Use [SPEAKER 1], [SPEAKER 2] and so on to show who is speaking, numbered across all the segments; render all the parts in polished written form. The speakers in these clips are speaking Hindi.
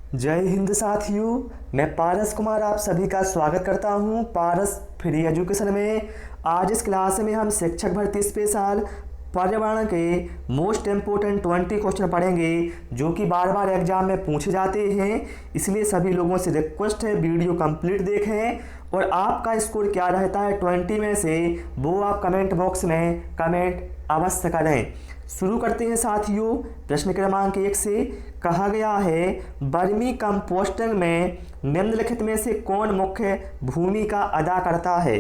[SPEAKER 1] जय हिंद साथियों। मैं पारस कुमार आप सभी का स्वागत करता हूं पारस फ्री एजुकेशन में। आज इस क्लास में हम शिक्षक भर्ती स्पेशल पर्यावरण के मोस्ट इम्पोर्टेंट 20 क्वेश्चन पढ़ेंगे जो कि बार बार एग्जाम में पूछे जाते हैं। इसलिए सभी लोगों से रिक्वेस्ट है वीडियो कंप्लीट देखें और आपका स्कोर क्या रहता है 20 में से वो आप कमेंट बॉक्स में कमेंट अवश्य करें। शुरू करते हैं साथियों। प्रश्न क्रमांक 1 से कहा गया है वर्मी कंपोस्टिंग में निम्नलिखित में से कौन मुख्य भूमिका अदा करता है?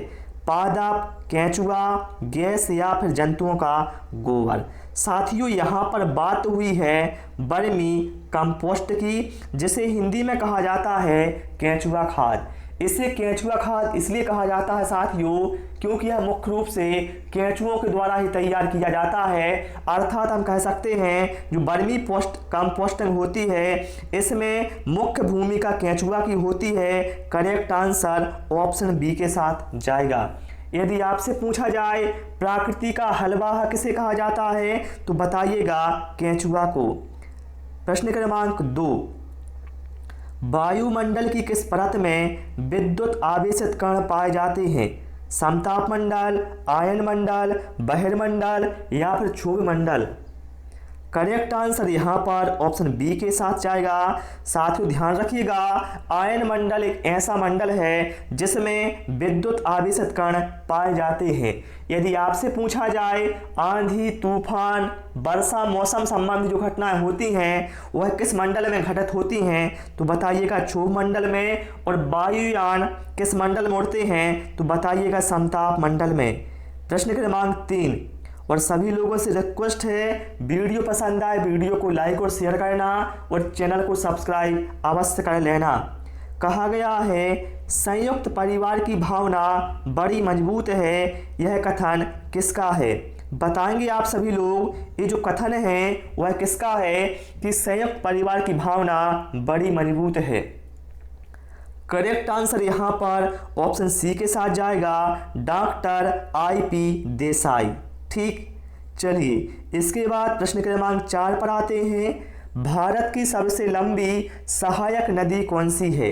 [SPEAKER 1] पादप, केंचुआ, गैस या फिर जंतुओं का गोबर। साथियों यहाँ पर बात हुई है वर्मी कंपोस्ट की, जिसे हिंदी में कहा जाता है केंचुआ खाद। इसे केंचुआ खाद इसलिए कहा जाता है साथियों क्योंकि यह मुख्य रूप से केंचुओं के द्वारा ही तैयार किया जाता है। अर्थात हम कह सकते हैं जो वर्मी कंपोस्टिंग होती है इसमें मुख्य भूमिका केंचुआ की होती है। करेक्ट आंसर ऑप्शन बी के साथ जाएगा। यदि आपसे पूछा जाए प्रकृति का हलवा किसे कहा जाता है तो बताइएगा केंचुआ को। प्रश्न क्रमांक 2, वायुमंडल की किस परत में विद्युत आवेशित कण पाए जाते हैं? समताप मंडल, आयन मंडल, बहिर्मंडल या फिर क्षोभ मंडल। करेक्ट आंसर यहाँ पर ऑप्शन बी के साथ जाएगा। साथियों ध्यान रखिएगा आयन मंडल एक ऐसा मंडल है जिसमें विद्युत आवेशित कण पाए जाते हैं। यदि आपसे पूछा जाए आंधी, तूफान, वर्षा, मौसम संबंधी जो घटनाएं होती हैं वह किस मंडल में घटित होती हैं तो बताइएगा क्षोभ मंडल में। और वायुयान किस मंडल में उड़ते हैं तो बताइएगा समताप मंडल में। प्रश्न क्रमांक 3, और सभी लोगों से रिक्वेस्ट है वीडियो पसंद आए वीडियो को लाइक और शेयर करना और चैनल को सब्सक्राइब अवश्य कर लेना। कहा गया है संयुक्त परिवार की भावना बड़ी मजबूत है, यह कथन किसका है? बताएंगे आप सभी लोग ये जो कथन है वह किसका है कि संयुक्त परिवार की भावना बड़ी मजबूत है। करेक्ट आंसर यहाँ पर ऑप्शन सी के साथ जाएगा, डॉक्टर IP देसाई। ठीक, चलिए इसके बाद प्रश्न क्रमांक 4 पर आते हैं। भारत की सबसे लंबी सहायक नदी कौन सी है?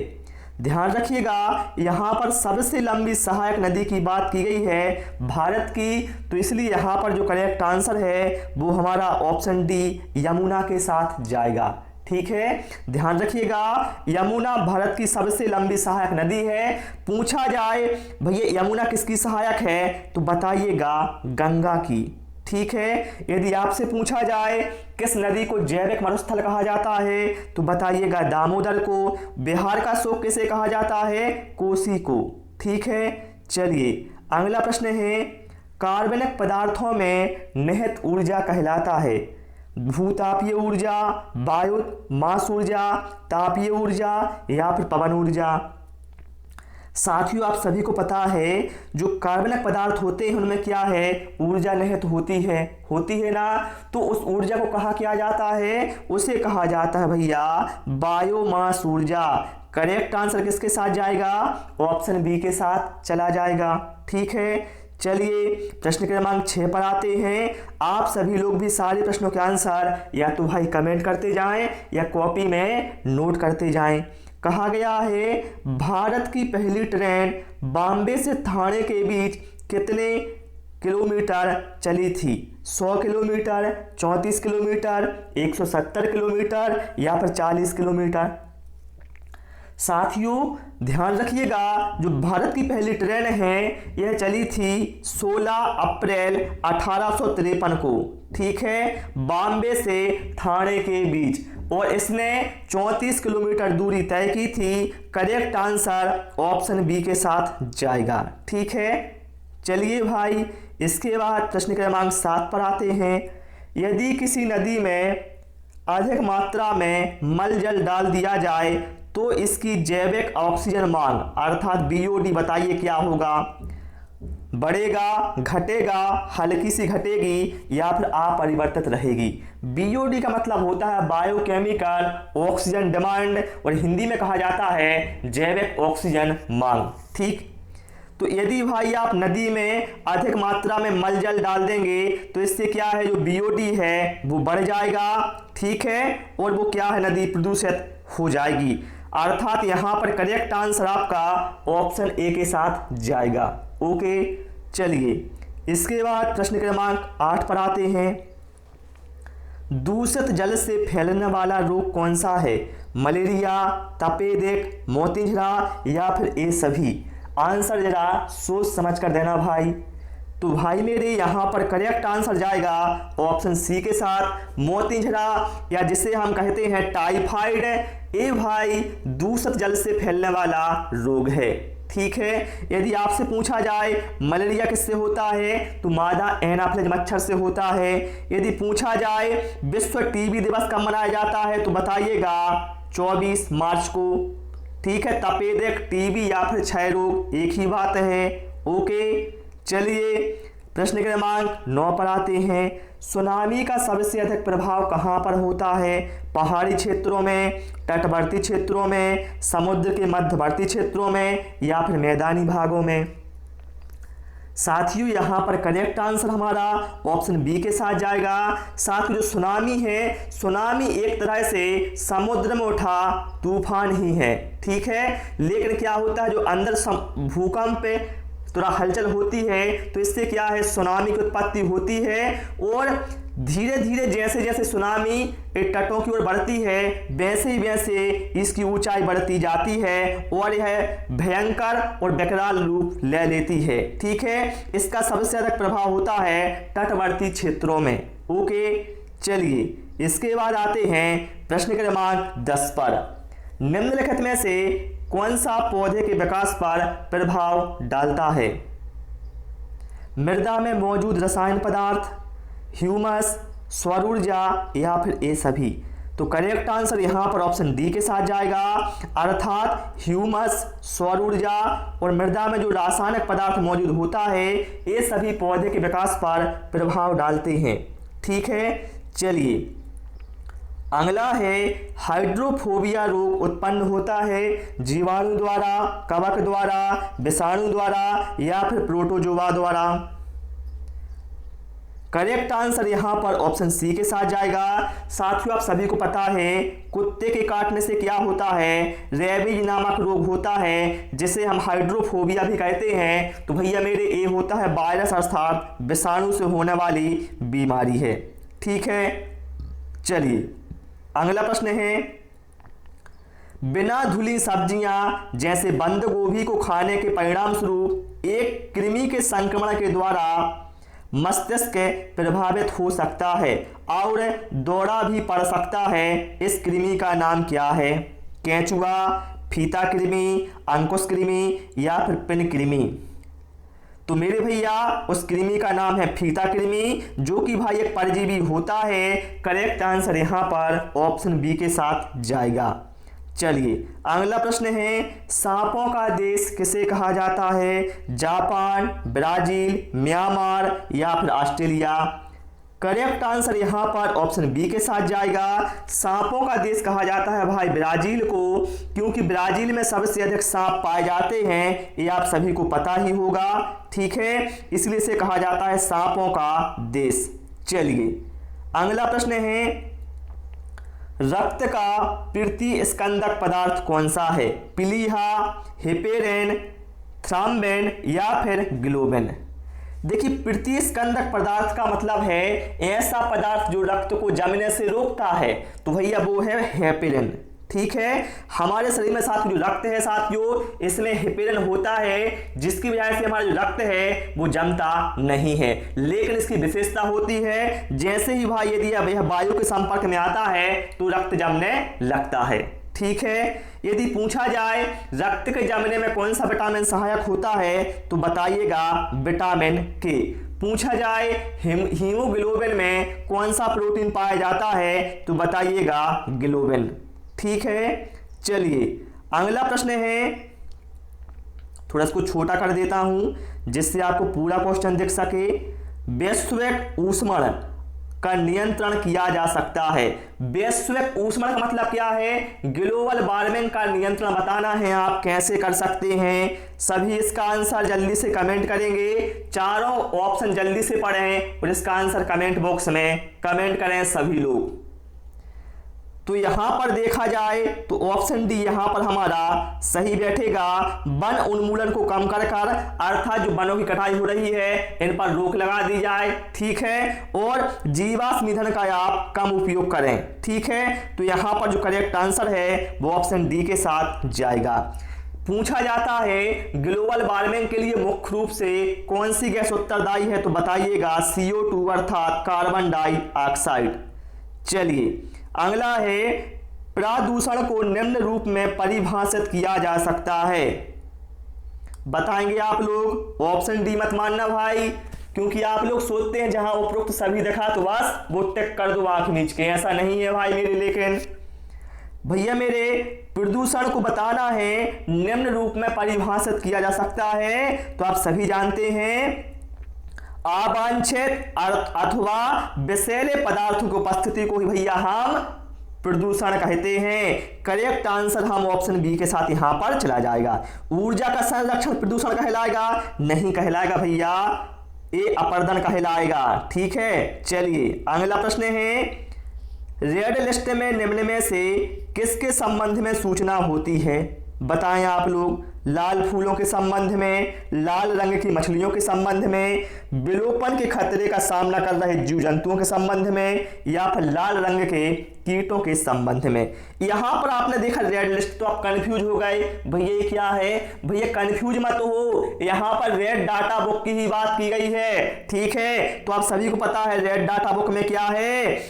[SPEAKER 1] ध्यान रखिएगा यहाँ पर सबसे लंबी सहायक नदी की बात की गई है भारत की, तो इसलिए यहाँ पर जो करेक्ट आंसर है वो हमारा ऑप्शन डी यमुना के साथ जाएगा। ठीक है, ध्यान रखिएगा यमुना भारत की सबसे लंबी सहायक नदी है। पूछा जाए भैया यमुना किसकी सहायक है तो बताइएगा गंगा की। ठीक है, यदि आपसे पूछा जाए किस नदी को जैविक मरुस्थल कहा जाता है तो बताइएगा दामोदर को। बिहार का शोक किसे कहा जाता है? कोसी को। ठीक है, चलिए अगला प्रश्न है कार्बनिक पदार्थों में निहित ऊर्जा कहलाता है भूतापीय ऊर्जा, वायु मास ऊर्जा, तापीय ऊर्जा या फिर पवन ऊर्जा। साथियों आप सभी को पता है जो कार्बनिक पदार्थ होते हैं उनमें क्या है ऊर्जा निहित होती है ना, तो उस ऊर्जा को कहा किया जाता है, उसे कहा जाता है भैया बायोमास ऊर्जा। करेक्ट आंसर किसके साथ जाएगा? ऑप्शन बी के साथ चला जाएगा। ठीक है, चलिए प्रश्न क्रमांक 6 पर आते हैं। आप सभी लोग भी सारे प्रश्नों के आंसर या तो भाई कमेंट करते जाएं या कॉपी में नोट करते जाएं। कहा गया है भारत की पहली ट्रेन बॉम्बे से ठाणे के बीच कितने किलोमीटर चली थी? 100 किलोमीटर, 34 किलोमीटर, 170 किलोमीटर या फिर 40 किलोमीटर। साथियों ध्यान रखिएगा जो भारत की पहली ट्रेन है यह चली थी 16 अप्रैल 1853 को। ठीक है, बॉम्बे से ठाणे के बीच, और इसने 34 किलोमीटर दूरी तय की थी। करेक्ट आंसर ऑप्शन बी के साथ जाएगा। ठीक है, चलिए भाई इसके बाद प्रश्न क्रमांक 7 पर आते हैं। यदि किसी नदी में अधिक मात्रा में मल जल डाल दिया जाए तो इसकी जैविक ऑक्सीजन मांग अर्थात BOD बताइए क्या होगा? बढ़ेगा, घटेगा, हल्की सी घटेगी या फिर अपरिवर्तित रहेगी? BOD का मतलब होता है बायोकेमिकल ऑक्सीजन डिमांड और हिंदी में कहा जाता है जैविक ऑक्सीजन मांग। ठीक, तो यदि भाई आप नदी में अधिक मात्रा में मल जल डाल देंगे तो इससे क्या है जो BOD है वो बढ़ जाएगा। ठीक है, और वो क्या है नदी प्रदूषित हो जाएगी। अर्थात यहाँ पर करेक्ट आंसर आपका ऑप्शन ए के साथ जाएगा। ओके, चलिए इसके बाद प्रश्न क्रमांक 8 पर आते हैं। दूषित जल से फैलने वाला रोग कौन सा है? मलेरिया, तपेदिक, मोतीझरा या फिर ये सभी? आंसर जरा सोच समझ कर देना भाई। तो भाई मेरे यहाँ पर करेक्ट आंसर जाएगा ऑप्शन सी के साथ, मोतीझरा या जिसे हम कहते हैं टाइफाइड। ये भाई दूषित जल से फैलने वाला रोग है। ठीक है, यदि आपसे पूछा जाए मलेरिया किससे होता है तो मादा एनाफ्लेज मच्छर से होता है। यदि पूछा जाए विश्व टीबी दिवस कब मनाया जाता है तो बताइएगा 24 मार्च को। ठीक है, तपेदिक, टीबी या फिर क्षय रोग एक ही बात है। ओके, चलिए प्रश्न क्रमांक 9 पर आते हैं। सुनामी का सबसे अधिक प्रभाव कहाँ पर होता है? पहाड़ी क्षेत्रों में, तटवर्ती क्षेत्रों में, समुद्र के मध्यवर्ती क्षेत्रों में या फिर मैदानी भागों में? साथियों यहाँ पर करेक्ट आंसर हमारा ऑप्शन बी के साथ जाएगा। साथियों जो सुनामी है, सुनामी एक तरह से समुद्र में उठा तूफान ही है। ठीक है, लेकिन क्या होता है जो अंदर भूकंप थोड़ा हलचल होती है तो इससे क्या है सुनामी की उत्पत्ति होती है। और धीरे धीरे जैसे जैसे सुनामी तटों की ओर बढ़ती है वैसे ही वैसे इसकी ऊंचाई बढ़ती जाती है और यह भयंकर और विकराल रूप ले लेती है। ठीक है, इसका सबसे अधिक प्रभाव होता है तटवर्ती क्षेत्रों में। ओके, चलिए इसके बाद आते हैं प्रश्न क्रमांक 10 पर। निम्नलिखित में से कौन सा पौधे के विकास पर प्रभाव डालता है? मृदा में मौजूद रसायन पदार्थ, ह्यूमस, सौर ऊर्जा या फिर ये सभी? तो करेक्ट आंसर यहाँ पर ऑप्शन डी के साथ जाएगा। अर्थात ह्यूमस, सौर ऊर्जा और मृदा में जो रासायनिक पदार्थ मौजूद होता है ये सभी पौधे के विकास पर प्रभाव डालते हैं। ठीक है, चलिए अगला है हाइड्रोफोबिया रोग उत्पन्न होता है जीवाणु द्वारा, कवक द्वारा, विषाणु द्वारा या फिर प्रोटोजोआ द्वारा? करेक्ट आंसर यहाँ पर ऑप्शन सी के साथ जाएगा। साथियों आप सभी को पता है कुत्ते के काटने से क्या होता है, रेबीज नामक रोग होता है जिसे हम हाइड्रोफोबिया भी कहते हैं। तो भैया मेरे ये होता है वायरस अर्थात विषाणु से होने वाली बीमारी है। ठीक है, चलिए अगला प्रश्न है। बिना धुली सब्जियां जैसे बंद गोभी को खाने के परिणाम स्वरूप एक कृमि के संक्रमण के द्वारा मस्तिष्क प्रभावित हो सकता है और दौरा भी पड़ सकता है। इस कृमि का नाम क्या है? केंचुआ, फीता कृमि, अंकुश कृमि या फिर पिन कृमि? तो मेरे भैया उस कृमि का नाम है फीता कृमि, जो कि भाई एक परजीवी होता है। करेक्ट आंसर यहाँ पर ऑप्शन बी के साथ जाएगा। चलिए अगला प्रश्न है। सांपों का देश किसे कहा जाता है? जापान, ब्राजील, म्यांमार या फिर ऑस्ट्रेलिया? करेक्ट आंसर यहाँ पर ऑप्शन बी के साथ जाएगा। सांपों का देश कहा जाता है भाई ब्राजील को, क्योंकि ब्राजील में सबसे अधिक सांप पाए जाते हैं, ये आप सभी को पता ही होगा। ठीक है, इसलिए इसे कहा जाता है सांपों का देश। चलिए अगला प्रश्न है। रक्त का प्रतिस्कंदक पदार्थ कौन सा है? प्लीहा, हेपेरिन, थ्रोम्बिन या फिर ग्लोबिन? देखिए प्रतिस्कंदक पदार्थ का मतलब है ऐसा पदार्थ जो रक्त को जमने से रोकता है, तो भैया वो है हेपेरिन। ठीक है, हमारे शरीर में साथियों जो रक्त है साथियों इसमें हेपेरिन होता है, जिसकी वजह से हमारा जो रक्त है वो जमता नहीं है। लेकिन इसकी विशेषता होती है जैसे ही भाई यदि यह वायु के संपर्क में आता है तो रक्त जमने लगता है। ठीक है, यदि पूछा जाए रक्त के जमने में कौन सा विटामिन सहायक होता है तो बताइएगा विटामिन के। पूछा जाए हीमोग्लोबिन में कौन सा प्रोटीन पाया जाता है तो बताइएगा ग्लोबिन। ठीक है, चलिए अगला प्रश्न है। थोड़ा इसको छोटा कर देता हूं जिससे आपको पूरा क्वेश्चन दिख सके। वैश्विक ऊष्मण का नियंत्रण किया जा सकता है। वैश्विक ऊष्मण का मतलब क्या है? ग्लोबल वार्मिंग का नियंत्रण बताना है आप कैसे कर सकते हैं। सभी इसका आंसर जल्दी से कमेंट करेंगे, चारों ऑप्शन जल्दी से पढ़ें और इसका आंसर कमेंट बॉक्स में कमेंट करें सभी लोग। तो यहाँ पर देखा जाए तो ऑप्शन डी यहाँ पर हमारा सही बैठेगा। वन उन्मूलन को कम कर कर, अर्थात जो वनों की कटाई हो रही है इन पर रोक लगा दी जाए, ठीक है, और जीवाश्म ईंधन का आप कम उपयोग करें, ठीक है। तो यहाँ पर जो करेक्ट आंसर है वो ऑप्शन डी के साथ जाएगा। पूछा जाता है ग्लोबल वार्मिंग के लिए मुख्य रूप से कौन सी गैस उत्तरदायी है, तो बताइएगा CO2 अर्थात कार्बन डाइऑक्साइड। चलिए अगला है प्रदूषण को निम्न रूप में परिभाषित किया जा सकता है, बताएंगे आप लोग। ऑप्शन डी मत मानना भाई, क्योंकि आप लोग सोचते हैं जहां उपरोक्त सभी दिखा तो बस वो टिक कर दो आंख मीच के, ऐसा नहीं है भाई मेरे। लेकिन भैया मेरे प्रदूषण को बताना है निम्न रूप में परिभाषित किया जा सकता है, तो आप सभी जानते हैं अवांछित अथवा विषैले पदार्थों की उपस्थिति को ही भैया हम प्रदूषण कहते हैं। करेक्ट आंसर हम ऑप्शन बी के साथ यहां पर चला जाएगा। ऊर्जा का संरक्षण प्रदूषण कहलाएगा? नहीं कहलाएगा भैया, ये अपरदन कहलाएगा, ठीक है। चलिए अगला प्रश्न है, रेड लिस्ट में निम्न में से किसके संबंध में सूचना होती है, बताएं आप लोग। लाल फूलों के संबंध में, लाल रंग की मछलियों के संबंध में, विलोपन के खतरे का सामना कर रहे जीव जंतुओं के संबंध में, या फिर लाल रंग के कीटों के संबंध में। यहां पर आपने देखा रेड लिस्ट तो आप कंफ्यूज हो गए, भैया ये क्या है। भैया कंफ्यूज मत हो, यहां पर रेड डाटा बुक की ही बात की गई है, ठीक है। तो आप सभी को पता है रेड डाटा बुक में क्या है,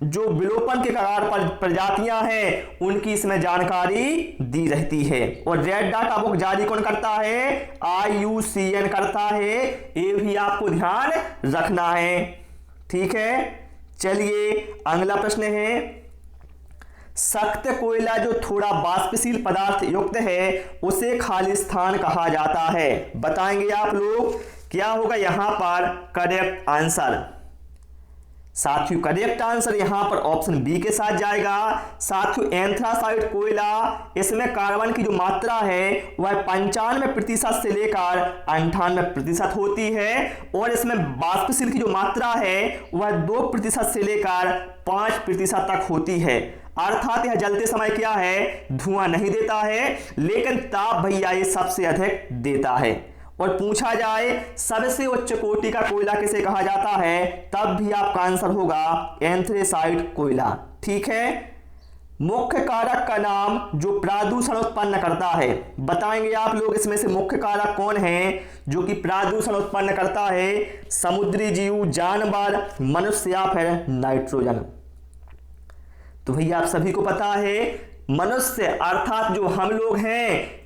[SPEAKER 1] जो विलोपन के कगार पर प्रजातियां हैं उनकी इसमें जानकारी दी रहती है। और रेड डाटा बुक जारी कौन करता है? IUCN करता है, ये भी आपको ध्यान रखना है, ठीक है। चलिए अगला प्रश्न है, सख्त कोयला जो थोड़ा वाष्पशील पदार्थ युक्त है उसे खालिस्तान कहा जाता है, बताएंगे आप लोग। क्या होगा यहां पर करेक्ट आंसर? साथियों करेक्ट आंसर यहां पर ऑप्शन बी के साथ जाएगा। साथियों एंथ्रासाइट कोयला, इसमें कार्बन की जो मात्रा है वह 95% से लेकर 98% होती है, और इसमें वाष्पशील की जो मात्रा है वह 2% से लेकर 5% तक होती है। अर्थात यह जलते समय क्या है, धुआं नहीं देता है, लेकिन ताप भैया ये सबसे अधिक देता है। और पूछा जाए सबसे उच्च कोटि का कोयला किसे कहा जाता है, तब भी आपका आंसर होगा एंथ्रेसाइट कोयला, ठीक है। मुख्य कारक का नाम जो प्रदूषण उत्पन्न करता है, बताएंगे आप लोग। इसमें से मुख्य कारक कौन है जो कि प्रदूषण उत्पन्न करता है? समुद्री जीव, जानवर, मनुष्य या फिर नाइट्रोजन। तो भैया आप सभी को पता है मनुष्य अर्थात जो हम लोग हैं,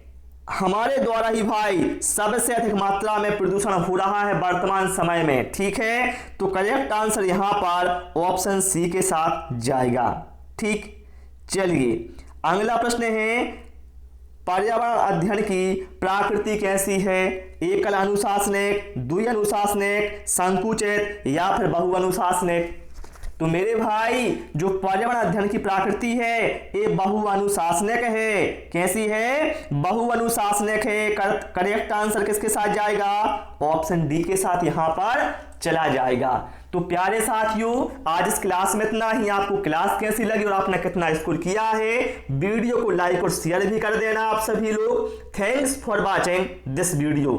[SPEAKER 1] हमारे द्वारा ही भाई सबसे अधिक मात्रा में प्रदूषण हो रहा है वर्तमान समय में, ठीक है। तो करेक्ट आंसर यहां पर ऑप्शन सी के साथ जाएगा, ठीक। चलिए अगला प्रश्न है, पर्यावरण अध्ययन की प्रकृति कैसी है? एकल अनुशासनिक, द्वि अनुशासनिक, संकुचित या फिर बहु अनुशासनिक? तो मेरे भाई जो पर्यावरण अध्ययन की प्रकृति है ये बहुअनुशासनिक है। कैसी है? बहुअनुशासनिक है। करेक्ट आंसर किसके साथ जाएगा? ऑप्शन डी के साथ यहां पर चला जाएगा। तो प्यारे साथियों आज इस क्लास में इतना ही। आपको क्लास कैसी लगी और आपने कितना स्कोर किया है, वीडियो को लाइक और शेयर भी कर देना आप सभी लोग। Thanks for watching this video.